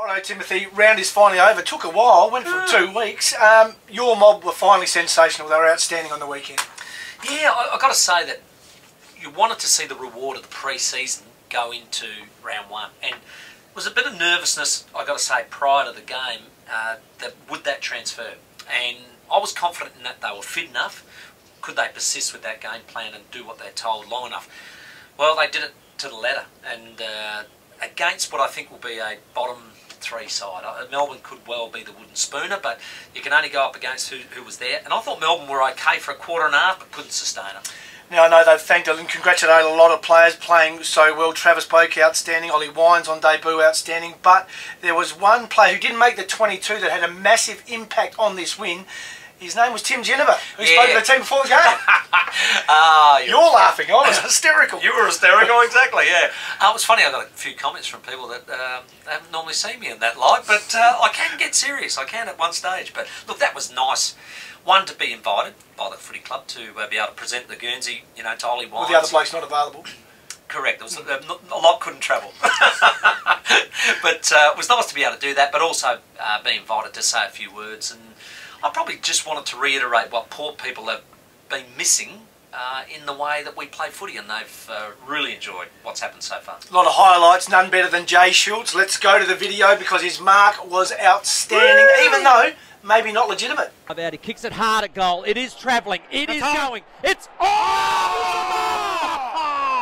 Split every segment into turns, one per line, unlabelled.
Righto, Timothy, round is finally over. Took a while, went for 2 weeks. Your mob were finally sensational. They were outstanding on the weekend.
Yeah, I've got to say that you wanted to see the reward of the pre-season go into round one. And it was a bit of nervousness, I've got to say, prior to the game, that would that transfer. And I was confident in that they were fit enough. Could they persist with that game plan and do what they're told long enough? Well, they did it to the letter. And against what I think will be a bottom 3 side. Melbourne could well be the wooden spooner, but you can only go up against who was there. And I thought Melbourne were okay for a quarter and a half, but couldn't sustain it.
Now, I know they've thanked and congratulated a lot of players playing so well. Travis Boak, outstanding. Ollie Wines on debut, outstanding. But there was one player who didn't make the 22 that had a massive impact on this win. His name was Tim Ginever, who spoke to the team before the game. You're laughing. I was hysterical.
You were hysterical, exactly, yeah. It was funny, I got a few comments from people that haven't normally seen me in that light, but I can get serious. I can at one stage. But look, that was nice. One, to be invited by the footy club to be able to present the Guernsey, you know, to Ollie Wines.
Well, the other bloke's not available.
Correct. It was, a lot couldn't travel. But it was nice to be able to do that, but also be invited to say a few words. And I probably just wanted to reiterate what Port people have been missing in the way that we play footy, and they've really enjoyed what's happened so far.
A lot of highlights, none better than Jay Schultz. Let's go to the video because his mark was outstanding, even though maybe not legitimate.
He kicks it hard at goal. It is travelling. It is going. It's...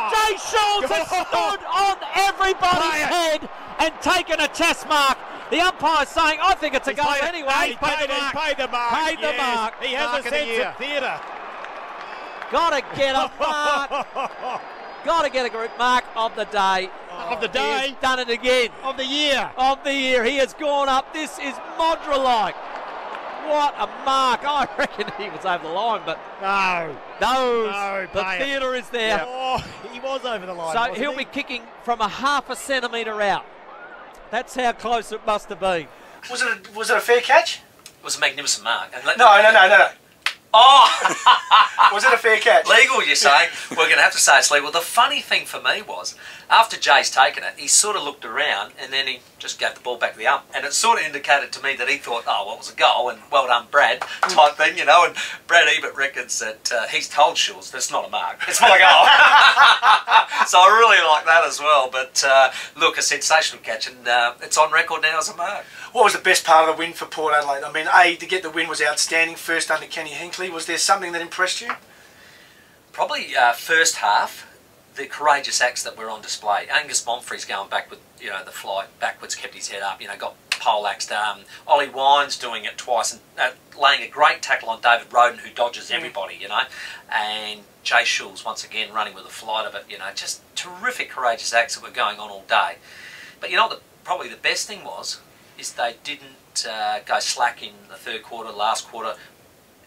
Jay Schultz has stood on everybody's head and taken a test mark. The umpire's saying, I think it's a goal anyway.
He paid the mark.
Paid the mark.
He has a sense of theatre.
Got to get a mark. Got to get a group mark of the day.
Of the day?
He's done it again.
Of the year.
Of the year. He has gone up. This is Modra-like. What a mark. I reckon he was over the line, but...
No.
The theatre is there.
Yeah. Oh, he was over the line,
so he'll be kicking from a ½ centimetre out. That's how close it must have been.
Was it a fair catch?
It was a magnificent mark. And
No.
Oh!
Was it a fair catch?
Legal, you say? We're going to have to say it's legal. The funny thing for me was, after Jay's taken it, he sort of looked around and then he just gave the ball back to the ump. And it sort of indicated to me that he thought, oh, well, it was a goal and well done, Brad, type thing, you know. And Brad Ebert reckons that he's told Schultz that's not a mark. It's not a goal. So I really like that as well. But look, a sensational catch, and it's on record now as a mark.
What was the best part of the win for Port Adelaide? I mean, to get the win was outstanding, first under Kenny Hinkley. Was there something that impressed you?
Probably first half, the courageous acts that were on display. Angus Monfrey's going back with, you know, the flight backwards, kept his head up, you know, got pole-axed. Ollie Wines doing it twice and laying a great tackle on David Roden, who dodges everybody, you know. And Jay Schultz, once again, running with the flight of it, you know. Just terrific courageous acts that were going on all day. But you know what probably the best thing was? Is they didn't go slack in the third quarter, last quarter.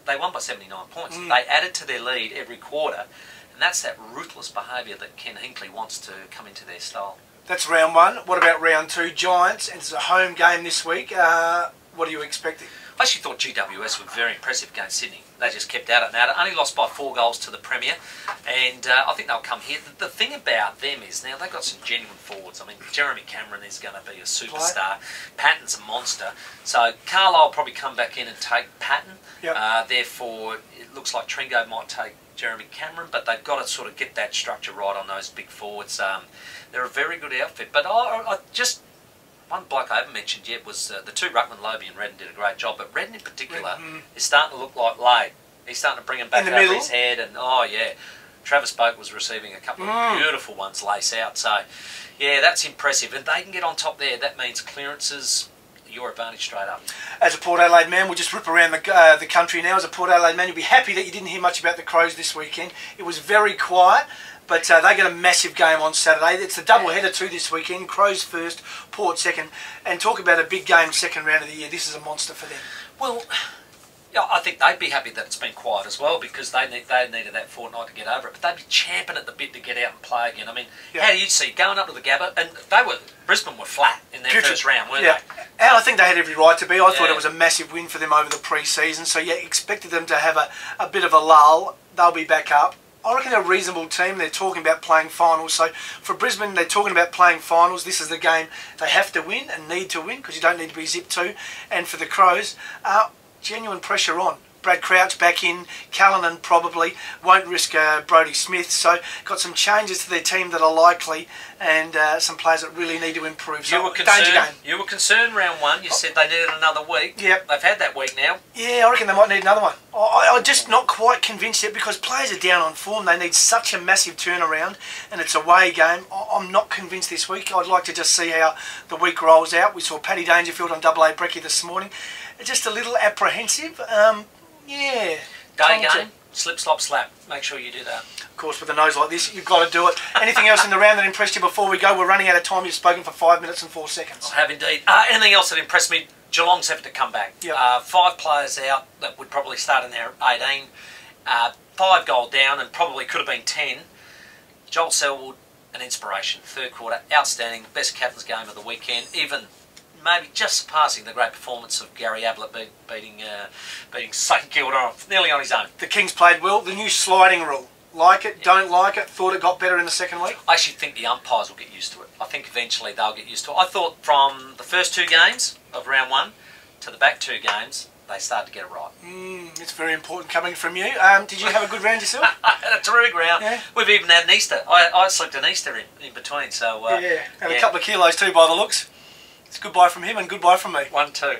They won by 79 points. They added to their lead every quarter, and that's that ruthless behaviour that Ken Hinkley wants to come into their style. That's round one. What about round two? Giants, and it's a home game this week. What are you expecting? I actually thought GWS were very impressive against Sydney. They just kept at it. Now, they only lost by 4 goals to the Premier, and I think they'll come here. The thing about them is now they've got some genuine forwards. I mean, Jeremy Cameron is going to be a superstar. Patton's a monster. So Carlisle will probably come back in and take Patton. Yep. Therefore, it looks like Tringo might take Jeremy Cameron, but they've got to sort of get that structure right on those big forwards. They're a very good outfit. But I just... One bloke I haven't mentioned yet was the two ruckman, Lobie and Redden, did a great job. But Redden in particular is starting to look like Lade. He's starting to bring him back over his head. And, oh, yeah. Travis Boak was receiving a couple of beautiful ones lace out. So, yeah, that's impressive. And they can get on top there. That means clearances, your advantage straight up. As a Port Adelaide man, we'll just rip around the country now. As a Port Adelaide man, you'll be happy that you didn't hear much about the Crows this weekend. It was very quiet. But they get a massive game on Saturday. It's a double-header too this weekend. Crows first, Port second. And talk about a big game second round of the year. This is a monster for them. Well, yeah, I think they'd be happy that it's been quiet as well, because they needed that fortnight to get over it. But they'd be champing at the bit to get out and play again. I mean, how do you see going up to the Gabba? And Brisbane were flat in their first round, weren't they? And I think they had every right to be. I thought it was a massive win for them over the pre-season. So, yeah, expected them to have a bit of a lull. They'll be back up.
I reckon they're a reasonable team. They're talking about playing finals. So for Brisbane, they're talking about playing finals. This is the game they have to win and need to win because you don't need to be zipped to. And for the Crows, genuine pressure on. Brad Crouch back in, Callanan probably, won't risk Brodie Smith. So got some changes to their team that are likely and some players that really need to improve. So danger game.
You were concerned round one. You said they needed another week.
Yep.
They've had that week now.
Yeah, I reckon they might need another one. I'm just not quite convinced yet because players are down on form. They need such a massive turnaround and it's a away game. I'm not convinced this week. I'd like to just see how the week rolls out. We saw Paddy Dangerfield on AA Brekkie this morning. Just a little apprehensive. Yeah.
Day game, slip, slop, slap. Make sure you do that.
Of course, with a nose like this, you've got to do it. Anything else in the round that impressed you before we go? We're running out of time. You've spoken for 5 minutes and 4 seconds.
I have indeed. Anything else that impressed me? Geelong's effort to come back.
Yep.
5 players out that would probably start in their 18. 5 goal down and probably could have been 10. Joel Selwood, an inspiration. Third quarter, outstanding. Best captain's game of the weekend. Even maybe just surpassing the great performance of Gary Ablett beating St Kilda nearly on his own.
The Kings played well. The new sliding rule. Like it, don't like it, thought it got better in the second week?
I actually think the umpires will get used to it. I think eventually they'll get used to it. I thought from the first 2 games of round 1 to the back 2 games, they started to get it right.
It's very important coming from you. Did you have a good round yourself?
I had a terrific round.
Yeah.
We've even had an Easter. I slipped an Easter in between. So
yeah, and a couple of kilos too by the looks. It's goodbye from him and goodbye from me.
1-2.